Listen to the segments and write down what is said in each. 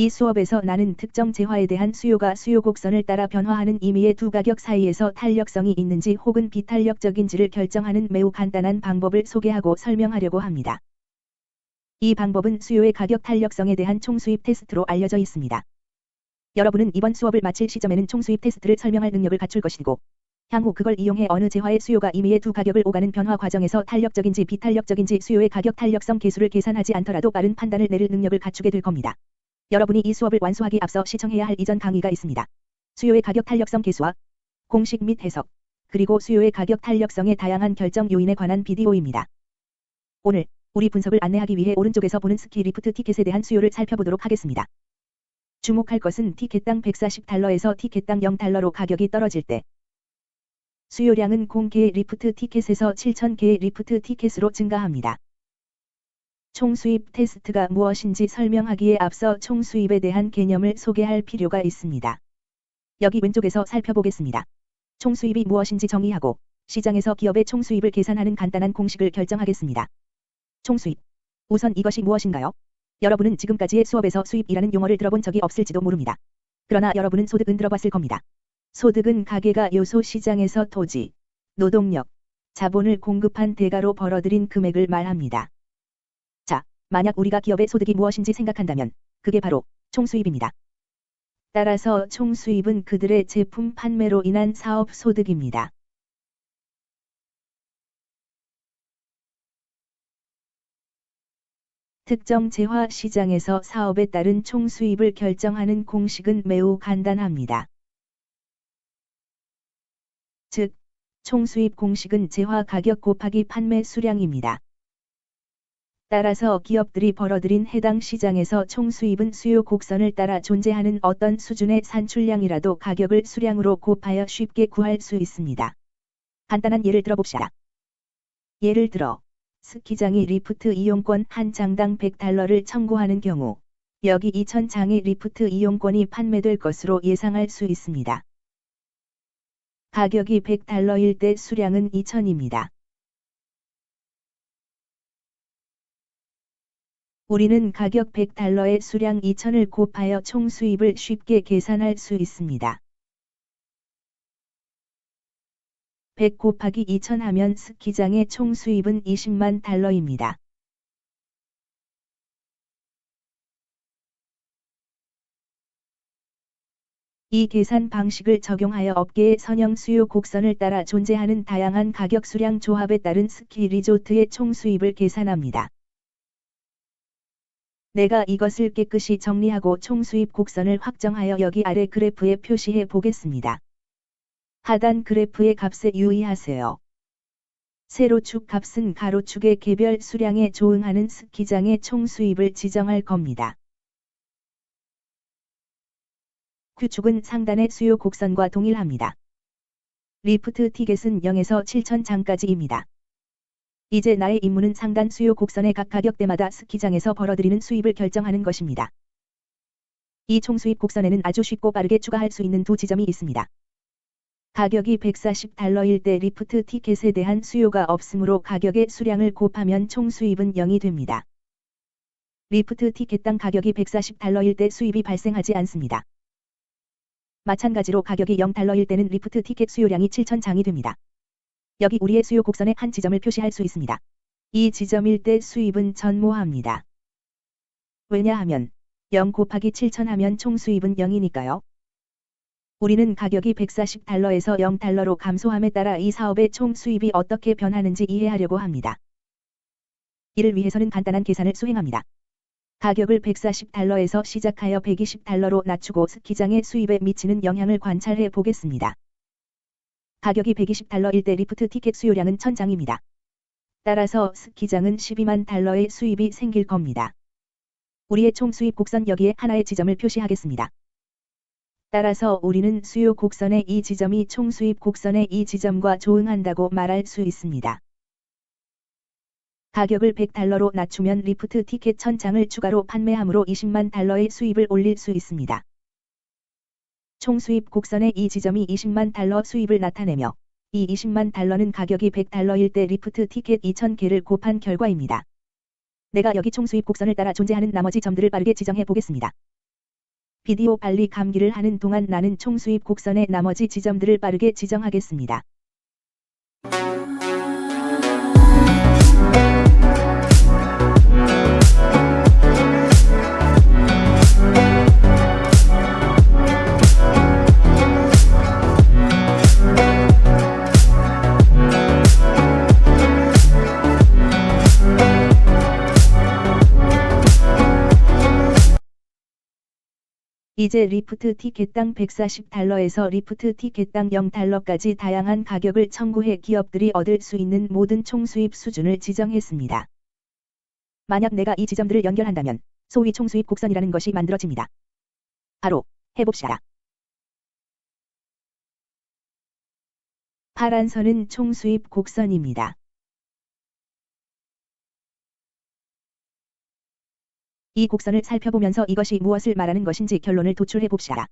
이 수업에서 나는 특정 재화에 대한 수요가 수요 곡선을 따라 변화하는 임의의 두 가격 사이에서 탄력성이 있는지 혹은 비탄력적인지를 결정하는 매우 간단한 방법을 소개하고 설명하려고 합니다. 이 방법은 수요의 가격 탄력성에 대한 총수입 테스트로 알려져 있습니다. 여러분은 이번 수업을 마칠 시점에는 총수입 테스트를 설명할 능력을 갖출 것이고, 향후 그걸 이용해 어느 재화의 수요가 임의의 두 가격을 오가는 변화 과정에서 탄력적인지 비탄력적인지 수요의 가격 탄력성 계수를 계산하지 않더라도 빠른 판단을 내릴 능력을 갖추게 될 겁니다. 여러분이 이 수업을 완수하기 앞서 시청해야 할 이전 강의가 있습니다. 수요의 가격 탄력성 계수와 공식 및 해석, 그리고 수요의 가격 탄력성의 다양한 결정 요인에 관한 비디오입니다. 오늘 우리 분석을 안내하기 위해 오른쪽에서 보는 스키 리프트 티켓에 대한 수요를 살펴보도록 하겠습니다. 주목할 것은 티켓당 $140에서 티켓당 $0로 가격이 떨어질 때 수요량은 0개의 리프트 티켓에서 7,000개의 리프트 티켓으로 증가합니다. 총수입 테스트가 무엇인지 설명하기에 앞서 총수입에 대한 개념을 소개할 필요가 있습니다. 여기 왼쪽에서 살펴보겠습니다. 총수입이 무엇인지 정의하고 시장에서 기업의 총수입을 계산하는 간단한 공식을 결정하겠습니다. 총수입. 우선 이것이 무엇인가요? 여러분은 지금까지의 수업에서 수입이라는 용어를 들어본 적이 없을지도 모릅니다. 그러나 여러분은 소득은 들어봤을 겁니다. 소득은 가계가 요소 시장에서 토지, 노동력, 자본을 공급한 대가로 벌어들인 금액을 말합니다. 자, 만약 우리가 기업의 소득이 무엇인지 생각한다면 그게 바로 총수입입니다. 따라서 총수입은 그들의 제품 판매로 인한 사업 소득입니다. 특정 재화 시장에서 사업에 따른 총수입을 결정하는 공식은 매우 간단합니다. 즉, 총수입 공식은 재화 가격 곱하기 판매 수량입니다. 따라서 기업들이 벌어들인 해당 시장에서 총수입은 수요 곡선을 따라 존재하는 어떤 수준의 산출량이라도 가격을 수량으로 곱하여 쉽게 구할 수 있습니다. 간단한 예를 들어봅시다. 예를 들어 스키장이 리프트 이용권 한 장당 $100를 청구하는 경우 여기 2,000장의 리프트 이용권이 판매될 것으로 예상할 수 있습니다. 가격이 $100일 때 수량은 2,000입니다. 우리는 가격 $100에 수량 2,000을 곱하여 총수입을 쉽게 계산할 수 있습니다. 100 곱하기 2,000 하면 스키장의 총수입은 $200,000입니다. 이 계산 방식을 적용하여 업계의 선형 수요 곡선을 따라 존재하는 다양한 가격 수량 조합에 따른 스키 리조트의 총수입을 계산합니다. 내가 이것을 깨끗이 정리하고 총수입 곡선을 확정하여 여기 아래 그래프에 표시해 보겠습니다. 하단 그래프의 값에 유의하세요. 세로축 값은 가로축의 개별 수량에 조응하는 스키장의 총수입을 지정할 겁니다. Q축은 상단의 수요 곡선과 동일합니다. 리프트 티켓은 0에서 7,000장까지입니다. 이제 나의 임무는 상단 수요 곡선의 각 가격대마다 스키장에서 벌어들이는 수입을 결정하는 것입니다. 이 총수입 곡선에는 아주 쉽고 빠르게 추가할 수 있는 두 지점이 있습니다. 가격이 $140일 때 리프트 티켓에 대한 수요가 없으므로 가격의 수량을 곱하면 총수입은 0이 됩니다. 리프트 티켓당 가격이 $140일 때 수입이 발생하지 않습니다. 마찬가지로 가격이 $0일 때는 리프트 티켓 수요량이 7,000장이 됩니다. 여기 우리의 수요 곡선의 한 지점을 표시할 수 있습니다. 이 지점일 때 수입은 전무합니다. 왜냐하면 0 곱하기 7,000 하면 총수입은 0이니까요. 우리는 가격이 $140에서 $0로 감소함에 따라 이 사업의 총수입이 어떻게 변하는지 이해하려고 합니다. 이를 위해서는 간단한 계산을 수행합니다. 가격을 $140에서 시작하여 $120로 낮추고 스키장의 수입에 미치는 영향을 관찰해 보겠습니다. 가격이 $120일 때 리프트 티켓 수요량은 1,000장입니다. 따라서 스키장은 $120,000의 수입이 생길 겁니다. 우리의 총수입 곡선 여기에 하나의 지점을 표시하겠습니다. 따라서 우리는 수요 곡선의 이 지점이 총수입 곡선의 이 지점과 조응한다고 말할 수 있습니다. 가격을 $100로 낮추면 리프트 티켓 1,000장을 추가로 판매함으로 $200,000의 수입을 올릴 수 있습니다. 총수입 곡선의 이 지점이 $200,000 수입을 나타내며 이 $200,000는 가격이 $100일 때 리프트 티켓 2,000개를 곱한 결과입니다. 내가 여기 총수입 곡선을 따라 존재하는 나머지 점들을 빠르게 지정해 보겠습니다. 비디오 빨리 감기를 하는 동안 나는 총수입 곡선의 나머지 지점들을 빠르게 지정하겠습니다. 이제 리프트 티켓당 140달러에서 리프트 티켓당 0달러까지 다양한 가격을 청구해 기업들이 얻을 수 있는 모든 총수입 수준을 지정했습니다. 만약 내가 이 지점들을 연결한다면 소위 총수입 곡선이라는 것이 만들어집니다. 바로 해봅시다. 파란 선은 총수입 곡선입니다. 이 곡선을 살펴보면서 이것이 무엇을 말하는 것인지 결론을 도출해 봅시다.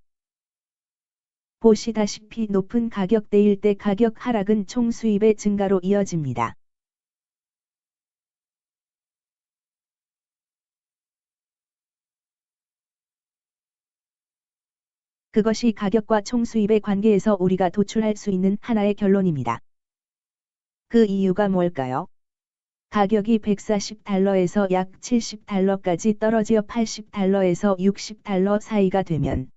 보시다시피 높은 가격대일 때 가격 하락은 총수입의 증가로 이어집니다. 그것이 가격과 총수입의 관계에서 우리가 도출할 수 있는 하나의 결론입니다. 그 이유가 뭘까요? 가격이 140달러에서 약 70달러까지 떨어져 80달러에서 60달러 사이가 되면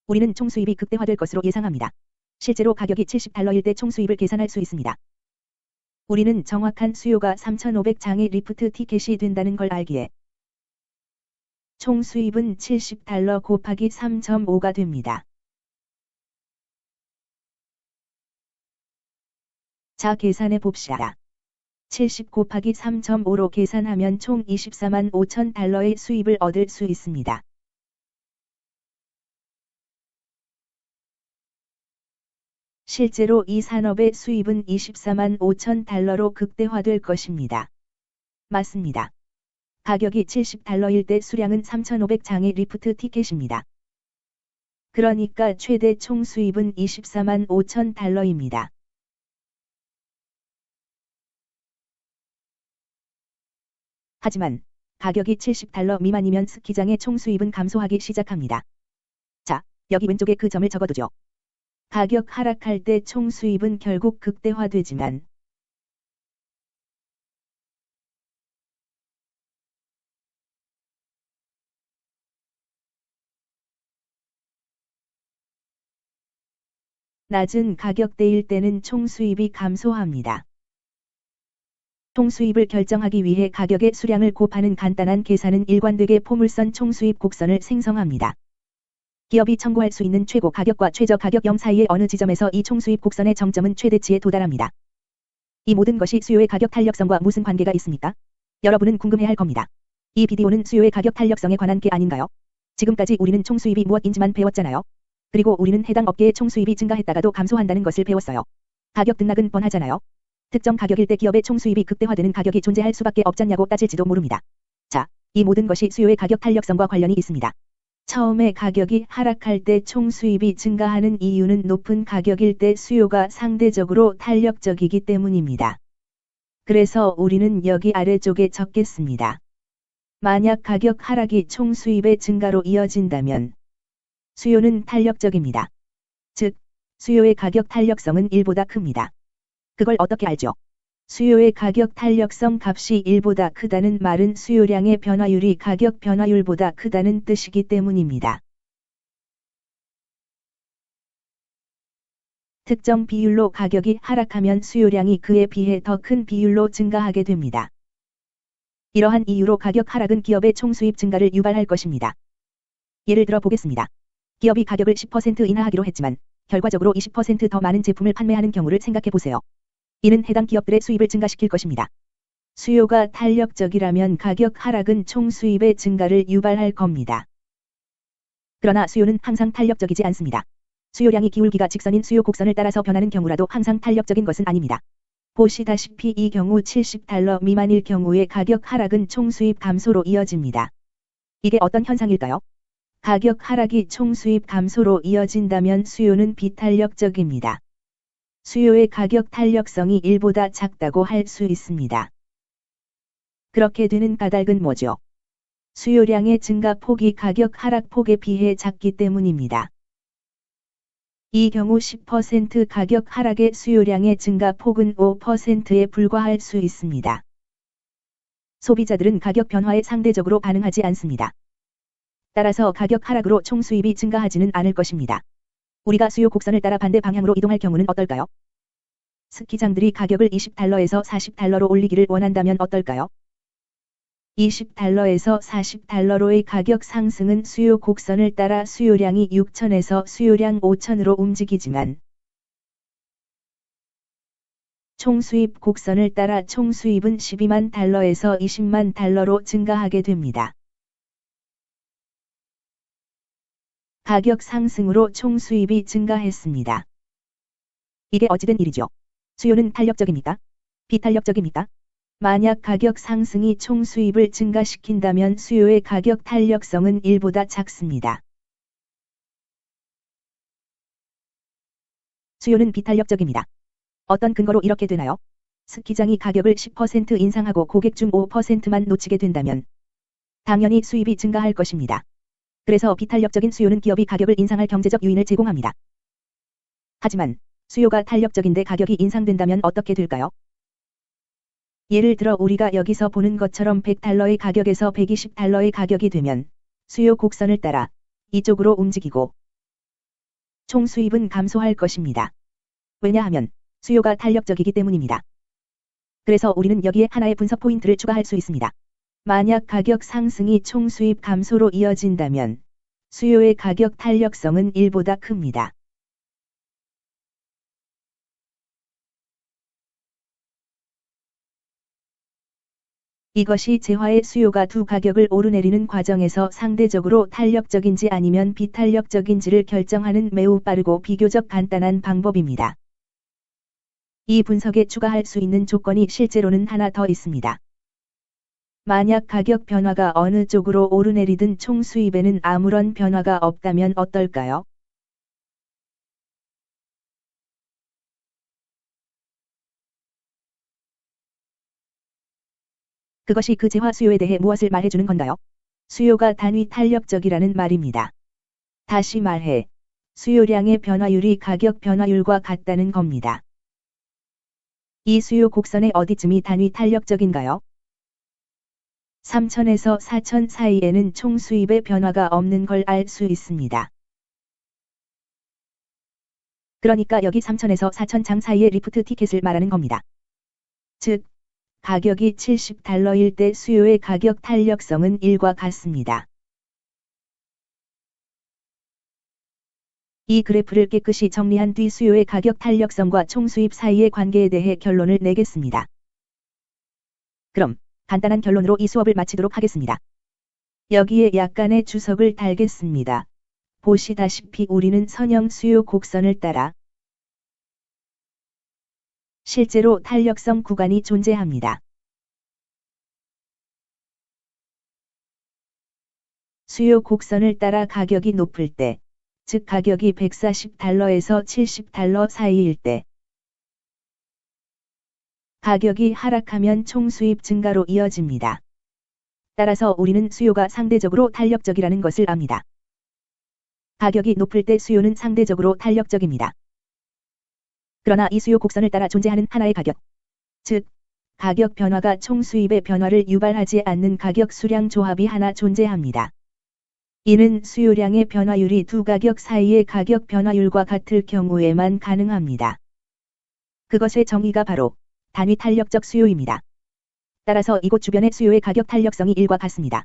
우리는 총수입이 극대화될 것으로 예상합니다. 실제로 가격이 70달러일 때 총수입을 계산할 수 있습니다. 우리는 정확한 수요가 3,500장의 리프트 티켓이 된다는 걸 알기에 총수입은 70달러 곱하기 3.5가 됩니다. 자, 계산해 봅시다. 70 곱하기 3.5로 계산하면 총 24만 5천 달러의 수입을 얻을 수 있습니다. 실제로 이 산업의 수입은 24만 5천 달러로 극대화될 것입니다. 맞습니다. 가격이 70달러일 때 수량은 3,500장의 리프트 티켓입니다. 그러니까 최대 총 수입은 24만 5천 달러입니다. 하지만 가격이 70달러 미만이면 스키장의 총수입은 감소하기 시작합니다. 자, 여기 왼쪽에 그 점을 적어두죠. 가격 하락할 때 총수입은 결국 극대화되지만 낮은 가격대일 때는 총수입이 감소합니다. 총수입을 결정하기 위해 가격의 수량을 곱하는 간단한 계산은 일관되게 포물선 총수입 곡선을 생성합니다. 기업이 청구할 수 있는 최고 가격과 최저 가격 0 사이의 어느 지점에서 이 총수입 곡선의 정점은 최대치에 도달합니다. 이 모든 것이 수요의 가격 탄력성과 무슨 관계가 있습니까? 여러분은 궁금해할 겁니다. 이 비디오는 수요의 가격 탄력성에 관한 게 아닌가요? 지금까지 우리는 총수입이 무엇인지만 배웠잖아요. 그리고 우리는 해당 업계의 총수입이 증가했다가도 감소한다는 것을 배웠어요. 가격 등락은 뻔하잖아요. 특정 가격일 때 기업의 총수입이 극대화되는 가격이 존재할 수밖에 없잖냐고 따질지도 모릅니다. 자, 이 모든 것이 수요의 가격 탄력성과 관련이 있습니다. 처음에 가격이 하락할 때 총수입이 증가하는 이유는 높은 가격일 때 수요가 상대적으로 탄력적이기 때문입니다. 그래서 우리는 여기 아래쪽에 적겠습니다. 만약 가격 하락이 총수입의 증가로 이어진다면 수요는 탄력적입니다. 즉, 수요의 가격 탄력성은 1보다 큽니다. 그걸 어떻게 알죠? 수요의 가격 탄력성 값이 1보다 크다는 말은 수요량의 변화율이 가격 변화율보다 크다는 뜻이기 때문입니다. 특정 비율로 가격이 하락하면 수요량이 그에 비해 더 큰 비율로 증가하게 됩니다. 이러한 이유로 가격 하락은 기업의 총수입 증가를 유발할 것입니다. 예를 들어 보겠습니다. 기업이 가격을 10% 인하하기로 했지만 결과적으로 20% 더 많은 제품을 판매하는 경우를 생각해 보세요. 이는 해당 기업들의 수입을 증가시킬 것입니다. 수요가 탄력적이라면 가격 하락은 총수입의 증가를 유발할 겁니다. 그러나 수요는 항상 탄력적이지 않습니다. 수요량이 기울기가 직선인 수요 곡선을 따라서 변하는 경우라도 항상 탄력적인 것은 아닙니다. 보시다시피 이 경우 70달러 미만일 경우에 가격 하락은 총수입 감소로 이어집니다. 이게 어떤 현상일까요? 가격 하락이 총수입 감소로 이어진다면 수요는 비탄력적입니다. 수요의 가격 탄력성이 1보다 작다고 할 수 있습니다. 그렇게 되는 까닭은 뭐죠? 수요량의 증가 폭이 가격 하락 폭에 비해 작기 때문입니다. 이 경우 10% 가격 하락의 수요량의 증가 폭은 5%에 불과할 수 있습니다. 소비자들은 가격 변화에 상대적으로 반응하지 않습니다. 따라서 가격 하락으로 총 수입이 증가하지는 않을 것입니다. 우리가 수요 곡선을 따라 반대 방향으로 이동할 경우는 어떨까요? 스키장들이 가격을 $20에서 $40로 올리기를 원한다면 어떨까요? $20에서 $40로의 가격 상승은 수요 곡선을 따라 수요량이 6천에서 수요량 5천으로 움직이지만 총수입 곡선을 따라 총수입은 $12만 $20만 달러로 증가하게 됩니다. 가격 상승으로 총수입이 증가했습니다. 이게 어찌된 일이죠? 수요는 탄력적입니까? 비탄력적입니까? 만약 가격 상승이 총수입을 증가시킨다면 수요의 가격 탄력성은 1보다 작습니다. 수요는 비탄력적입니다. 어떤 근거로 이렇게 되나요? 스키장이 가격을 10% 인상하고 고객 중 5%만 놓치게 된다면 당연히 수입이 증가할 것입니다. 그래서 비탄력적인 수요는 기업이 가격을 인상할 경제적 요인을 제공합니다. 하지만 수요가 탄력적인데 가격이 인상된다면 어떻게 될까요? 예를 들어 우리가 여기서 보는 것처럼 $100의 가격에서 $120의 가격이 되면 수요 곡선을 따라 이쪽으로 움직이고 총 수입은 감소할 것입니다. 왜냐하면 수요가 탄력적이기 때문입니다. 그래서 우리는 여기에 하나의 분석 포인트를 추가할 수 있습니다. 만약 가격 상승이 총 수입 감소로 이어진다면 수요의 가격 탄력성은 1보다 큽니다. 이것이 재화의 수요가 두 가격을 오르내리는 과정에서 상대적으로 탄력적인지 아니면 비탄력적인지를 결정하는 매우 빠르고 비교적 간단한 방법입니다. 이 분석에 추가할 수 있는 조건이 실제로는 하나 더 있습니다. 만약 가격 변화가 어느 쪽으로 오르내리든 총 수입에는 아무런 변화가 없다면 어떨까요? 그것이 그 재화 수요에 대해 무엇을 말해주는 건가요? 수요가 단위 탄력적이라는 말입니다. 다시 말해, 수요량의 변화율이 가격 변화율과 같다는 겁니다. 이 수요 곡선의 어디쯤이 단위 탄력적인가요? 3천에서 4천 사이에는 총 수입의 변화가 없는 걸 알 수 있습니다. 그러니까 여기 3천에서 4천 장 사이의 리프트 티켓을 말하는 겁니다. 즉, 가격이 $70일 때 수요의 가격 탄력성은 1과 같습니다. 이 그래프를 깨끗이 정리한 뒤 수요의 가격 탄력성과 총수입 사이의 관계에 대해 결론을 내겠습니다. 그럼 간단한 결론으로 이 수업을 마치도록 하겠습니다. 여기에 약간의 주석을 달겠습니다. 보시다시피 우리는 선형 수요 곡선을 따라 실제로 탄력성 구간이 존재합니다. 수요 곡선을 따라 가격이 높을 때, 즉 가격이 $140에서 $70 사이일 때, 가격이 하락하면 총수입 증가로 이어집니다. 따라서 우리는 수요가 상대적으로 탄력적이라는 것을 압니다. 가격이 높을 때 수요는 상대적으로 탄력적입니다. 그러나 이 수요 곡선을 따라 존재하는 하나의 가격, 즉 가격 변화가 총수입의 변화를 유발하지 않는 가격 수량 조합이 하나 존재합니다. 이는 수요량의 변화율이 두 가격 사이의 가격 변화율과 같을 경우에만 가능합니다. 그것의 정의가 바로 단위 탄력적 수요입니다. 따라서 이곳 주변의 수요의 가격 탄력성이 1과 같습니다.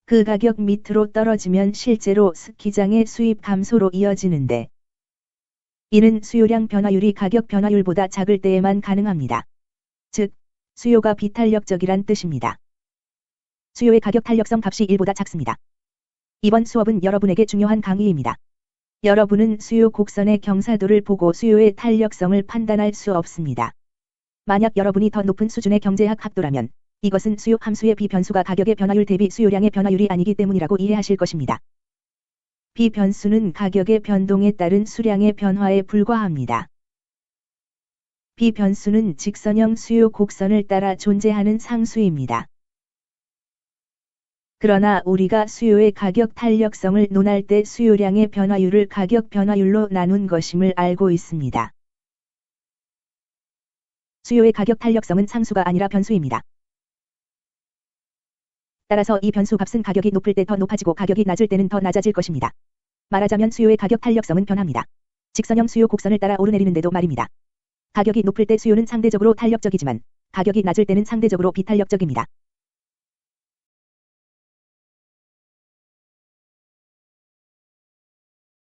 그 가격 밑으로 떨어지면 실제로 스키장의 수입 감소로 이어지는데, 이는 수요량 변화율이 가격 변화율보다 작을 때에만 가능합니다. 즉, 수요가 비탄력적이란 뜻입니다. 수요의 가격 탄력성 값이 1보다 작습니다. 이번 수업은 여러분에게 중요한 강의입니다. 여러분은 수요 곡선의 경사도를 보고 수요의 탄력성을 판단할 수 없습니다. 만약 여러분이 더 높은 수준의 경제학 학도라면 이것은 수요 함수의 비변수가 가격의 변화율 대비 수요량의 변화율이 아니기 때문이라고 이해하실 것입니다. 비변수는 가격의 변동에 따른 수량의 변화에 불과합니다. 비변수는 직선형 수요 곡선을 따라 존재하는 상수입니다. 그러나 우리가 수요의 가격 탄력성을 논할 때 수요량의 변화율을 가격 변화율로 나눈 것임을 알고 있습니다. 수요의 가격 탄력성은 상수가 아니라 변수입니다. 따라서 이 변수 값은 가격이 높을 때 더 높아지고 가격이 낮을 때는 더 낮아질 것입니다. 말하자면 수요의 가격 탄력성은 변화입니다. 직선형 수요 곡선을 따라 오르내리는데도 말입니다. 가격이 높을 때 수요는 상대적으로 탄력적이지만 가격이 낮을 때는 상대적으로 비탄력적입니다.